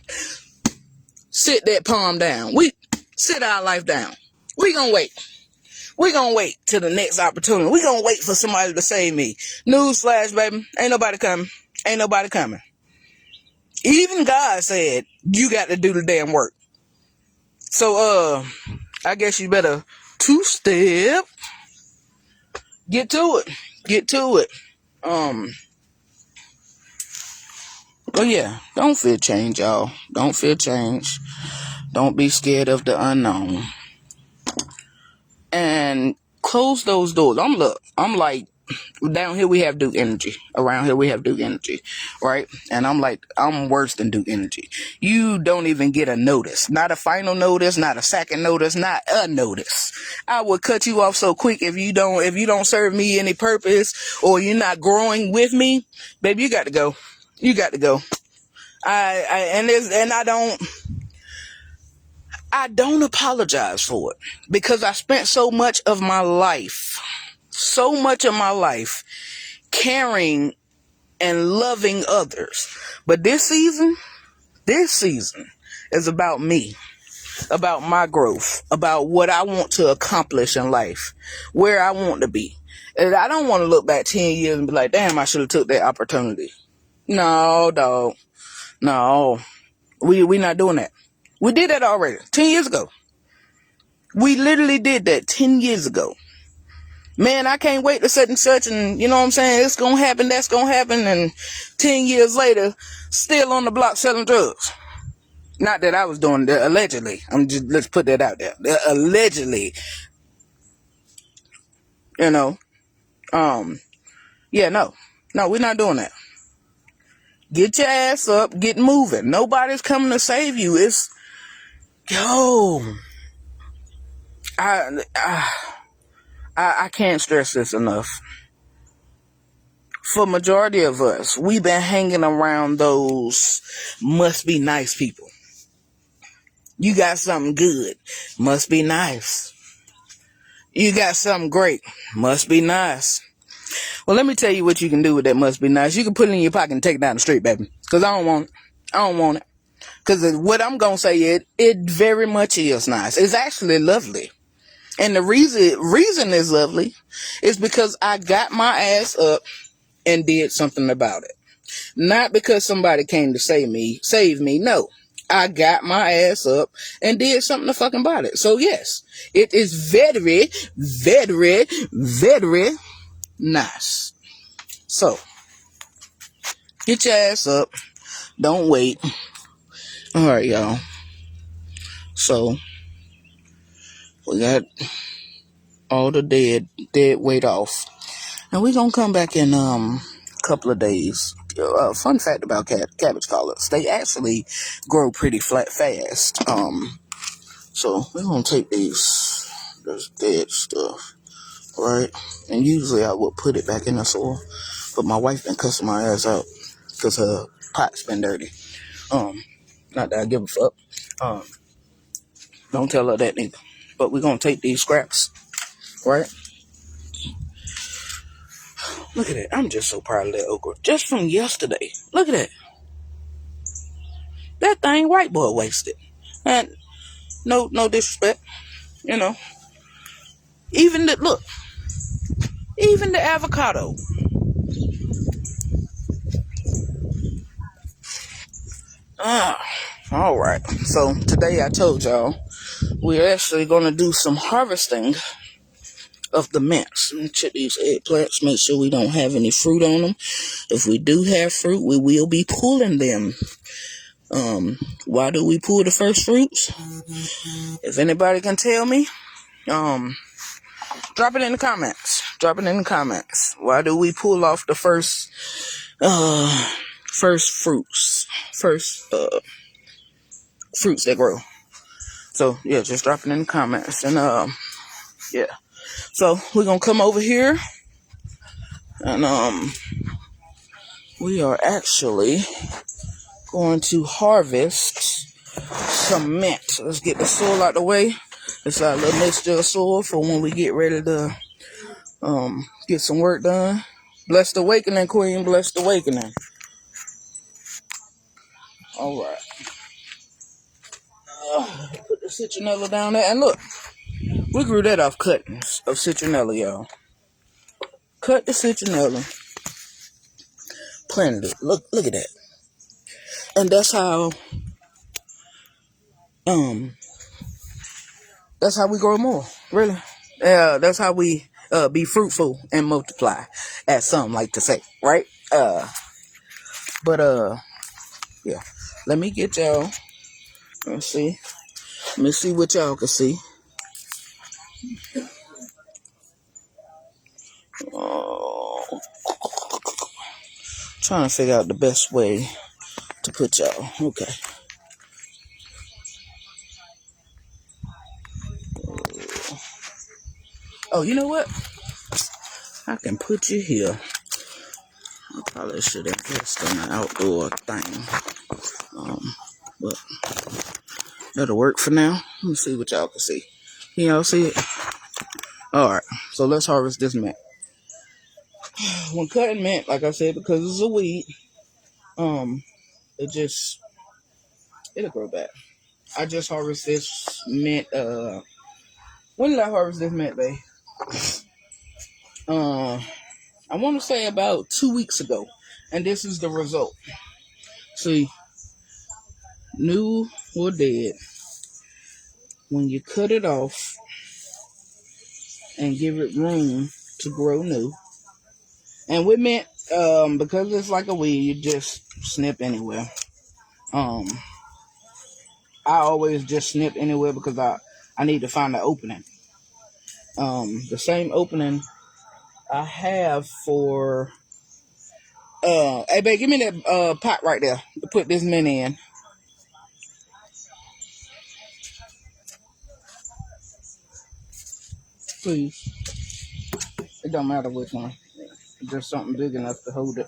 Sit that palm down. We sit our life down. We gonna wait. We gonna wait till the next opportunity. We gonna wait for somebody to save me. Newsflash, baby. Ain't nobody coming. Ain't nobody coming. Even God said, you got to do the damn work. So, I guess you better two-step. Get to it. Get to it. But yeah, don't fear change, y'all. Don't fear change. Don't be scared of the unknown. And close those doors. I'm like, down here we have Duke Energy. Around here we have Duke Energy, right? And I'm worse than Duke Energy. You don't even get a notice. Not a final notice, not a second notice, not a notice. I would cut you off so quick if you don't serve me any purpose or you're not growing with me, baby, you got to go. You got to go. I don't apologize for it because I spent so much of my life caring and loving others. But this season is about me, about my growth, about what I want to accomplish in life, where I want to be. And I don't want to look back 10 years and be like, damn, I should have took that opportunity. No, dog. No. We not doing that. We did that already 10 years ago. We literally did that 10 years ago. Man, I can't wait to such and such, and you know what I'm saying? It's gonna happen, that's gonna happen, and 10 years later, still on the block selling drugs. Not that I was doing that, allegedly. Let's put that out there. Allegedly. You know. Yeah, no, we're not doing that. Get your ass up, get moving. Nobody's coming to save you. It's, I can't stress this enough. For majority of us, we've been hanging around those must be nice people. You got something good, must be nice. You got something great, must be nice. Well, let me tell you what you can do with that must be nice. You can put it in your pocket and take it down the street, baby. Because I don't want it. I don't want it. Because what I'm going to say is, it very much is nice. It's actually lovely. And the reason it's lovely is because I got my ass up and did something about it. Not because somebody came to save me. No. I got my ass up and did something fucking about it. So yes, it is very, very, very nice. So, get your ass up. Don't wait. Alright, y'all. So, we got all the dead weight off. And we gonna come back in a couple of days. Fun fact about cabbage collards, they actually grow pretty fast. So we're gonna take this dead stuff, right? And usually I would put it back in the soil, but my wife been cussing my ass out because her pot's been dirty. Not that I give a fuck. Don't tell her that neither. But we're gonna take these scraps, right? Look at that. I'm just so proud of that okra. Just from yesterday. Look at that. That thing white boy wasted. And no disrespect, you know. Even the avocado. All right. So today I told y'all we're actually gonna do some harvesting of the mints. Check these eggplants. Make sure we don't have any fruit on them. If we do have fruit, we will be pulling them. Why do we pull the first fruits? If anybody can tell me, drop it in the comments. Drop it in the comments. Why do we pull off the first fruits? Fruits that grow. So yeah, just drop it in the comments. And yeah. So we're gonna come over here and we are actually going to harvest some mint. So let's get the soil out the way. It's our little mixture of soil for when we get ready to get some work done. Blessed awakening, Queen. Blessed awakening. All right. Put the citronella down there. And look, we grew that off cuttings of citronella, y'all. Cut the citronella. Planted it. Look at that. And that's how we grow more. Really. Yeah, that's how we be fruitful and multiply, as some like to say, right? But yeah. Let me get y'all. Let me see what y'all can see. Trying to figure out the best way to put y'all. Okay. Oh, you know what? I can put you here. I probably should invest in an outdoor thing. But that'll work for now. Let me see what y'all can see. Can y'all see it? Alright, so let's harvest this mint. When cutting mint, like I said, because it's a weed, it'll grow back. I just harvest this mint, when did I harvest this mint, babe? I want to say about 2 weeks ago. And this is the result. See, new or dead, when you cut it off and give it room to grow new. And with mint, because it's like a weed, you just snip anywhere. I always just snip anywhere because I need to find an opening. The same opening I have for hey babe, give me that pot right there to put this mint in. Please. It don't matter which one. Just something big enough to hold it.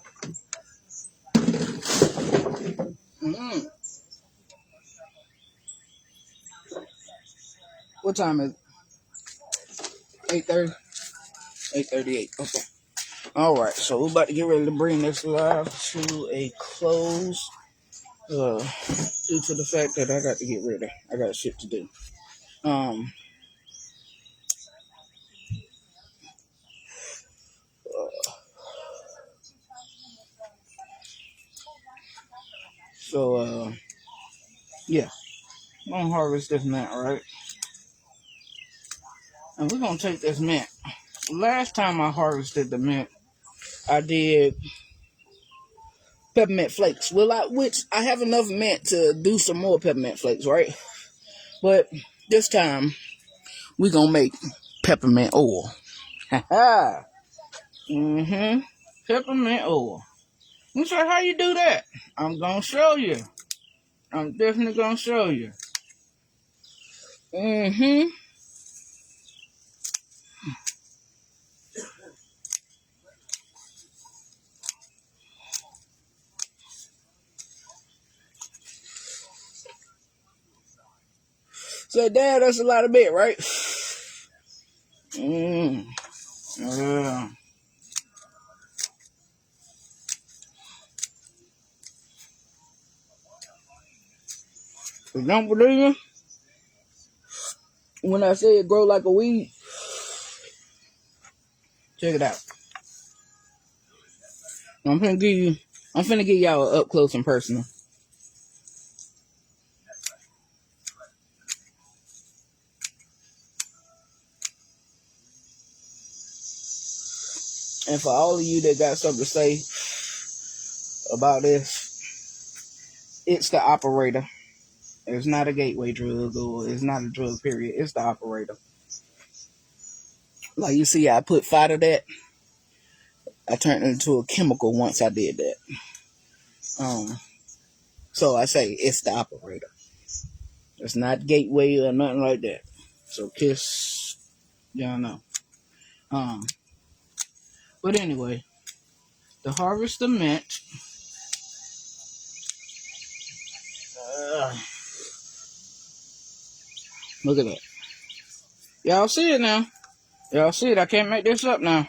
What time is it? 8:30? 8:38. Okay. Alright, so we're about to get ready to bring this live to a close. Due to the fact that I got to get ready. I got shit to do. Yeah. I'm gonna harvest this mint, right? And we're gonna take this mint. Last time I harvested the mint, I did peppermint flakes. Which I have enough mint to do some more peppermint flakes, right? But this time, we're gonna make peppermint oil. Ha. Mm-hmm. Peppermint oil. You say, how you do that? I'm gonna show you. I'm definitely gonna show you. Mm-hmm. So, Dad, that's a lot of bit, right? Mm. Yeah. You don't believe me? When I say it grow like a weed, check it out. I'm finna give y'all up close and personal. And for all of you that got something to say about this, it's the operator. It's not a gateway drug or it's not a drug, period. It's the operator. Like you see, I put fire to that. I turned it into a chemical once I did that. So I say it's the operator. It's not gateway or nothing like that. So kiss, y'all know. But anyway, the harvest of mint. Uh, Look at that. Y'all see it now. Y'all see it. I can't make this up now.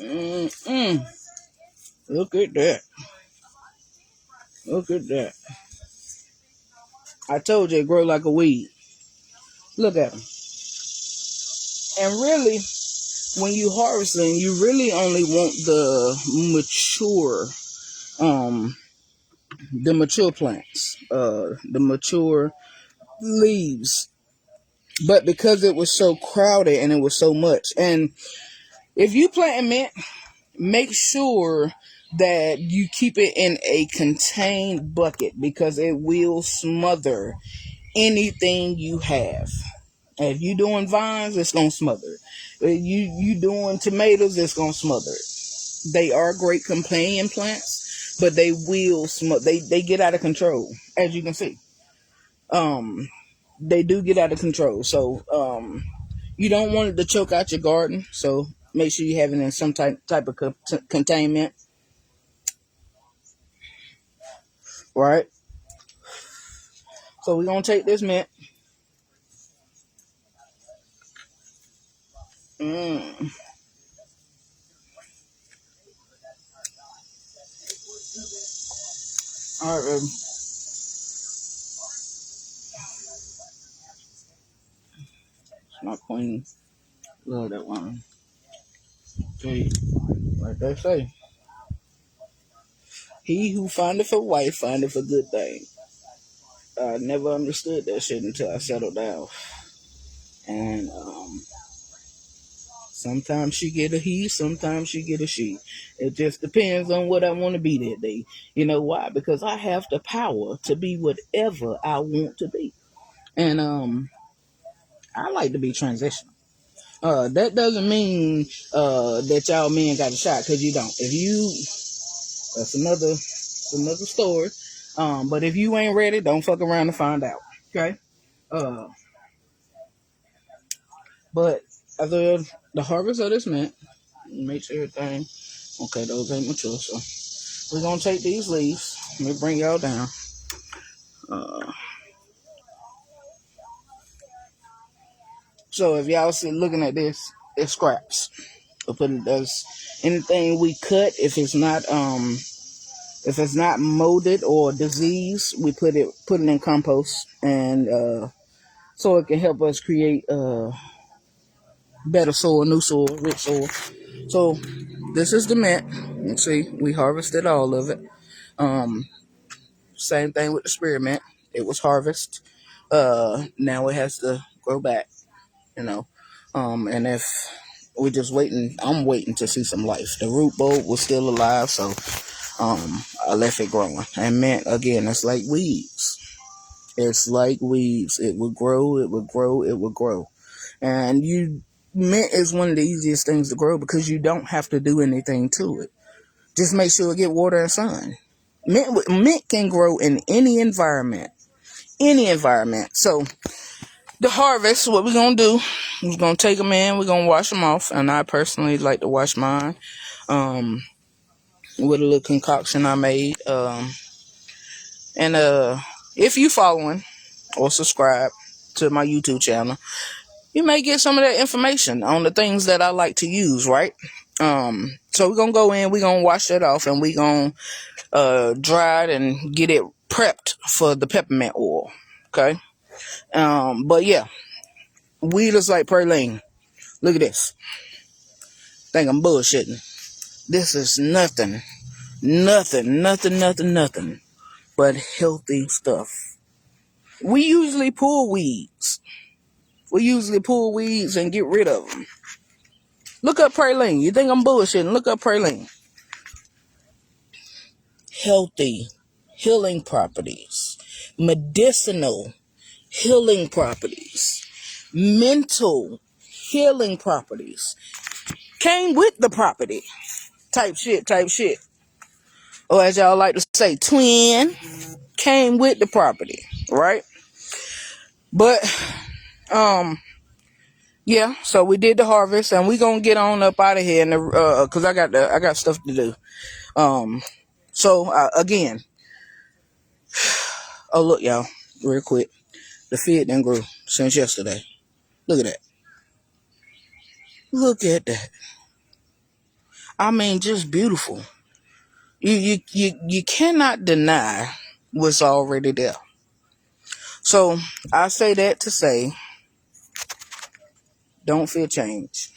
Mm-mm. Look at that. Look at that. I told you it grow like a weed. Look at them. And really, when you harvesting, you really only want um, the mature plants, the mature leaves. But because it was so crowded and it was so much, and if you plant mint, make sure that you keep it in a contained bucket because it will smother anything you have. If you doing vines, it's gonna smother it. If you doing tomatoes, it's gonna smother it. They are great companion plants, but they will smother. They get out of control, as you can see. They do get out of control. So you don't want it to choke out your garden. So make sure you have it in some type of containment, right? So we're gonna take this mint. Mm. All right, baby. My queen. Love that one. Okay, like they say, he who findeth a wife findeth a good thing. I never understood that shit until I settled down. And sometimes she get a he, sometimes she get a she. It just depends on what I want to be that day. You know why? Because I have the power to be whatever I want to be. And I like to be transitional. That doesn't mean that y'all men got a shot, because you don't. If you, that's another story. But if you ain't ready, don't fuck around and find out. Okay. Uh, but after the harvest of this mint, make sure everything. Okay, those ain't mature, so we're gonna take these leaves. Let me bring y'all down. Uh, so if y'all see looking at this, it's scraps. We'll put it as anything we cut. If it's not molded or diseased, we put it in compost, and so it can help us create better soil, new soil, rich soil. So this is the mint. You see, we harvested all of it. Same thing with the spearmint. It was harvested. Now it has to grow back, you know. And if we're just waiting, I'm waiting to see some life. The root bulb was still alive, so I left it growing. And mint, again, it's like weeds. It's like weeds. It would grow, it would grow, it would grow. And mint is one of the easiest things to grow because you don't have to do anything to it. Just make sure it get water and sun. Mint can grow in any environment. Any environment. So, the harvest, what we're going to do, we're going to take them in, we're going to wash them off. And I personally like to wash mine with a little concoction I made. And if you following or subscribe to my YouTube channel, you may get some of that information on the things that I like to use, right? So we're going to go in, we're going to wash that off, and we're going to dry it and get it prepped for the peppermint oil, okay? But yeah, weed is like praline. Look at this. Think I'm bullshitting. This is nothing but healthy stuff. We usually pull weeds. And get rid of them. Look up praline. You think I'm bullshitting? Look up praline. Healthy, healing properties. Medicinal healing properties. Mental healing properties. Came with the property. Type shit. Or as y'all like to say, twin. Came with the property. Right? But, yeah, so we did the harvest, and we gonna get on up out of here, cause I got stuff to do. So again, oh look, y'all, real quick, the fig done grew since yesterday. Look at that. Look at that. I mean, just beautiful. You cannot deny what's already there. So I say that to say, don't fear change.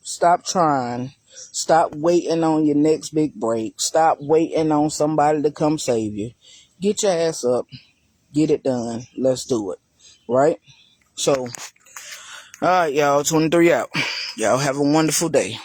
Stop trying. Stop waiting on your next big break. Stop waiting on somebody to come save you. Get your ass up. Get it done. Let's do it. Right? So, all right, y'all. 23 out. Y'all have a wonderful day.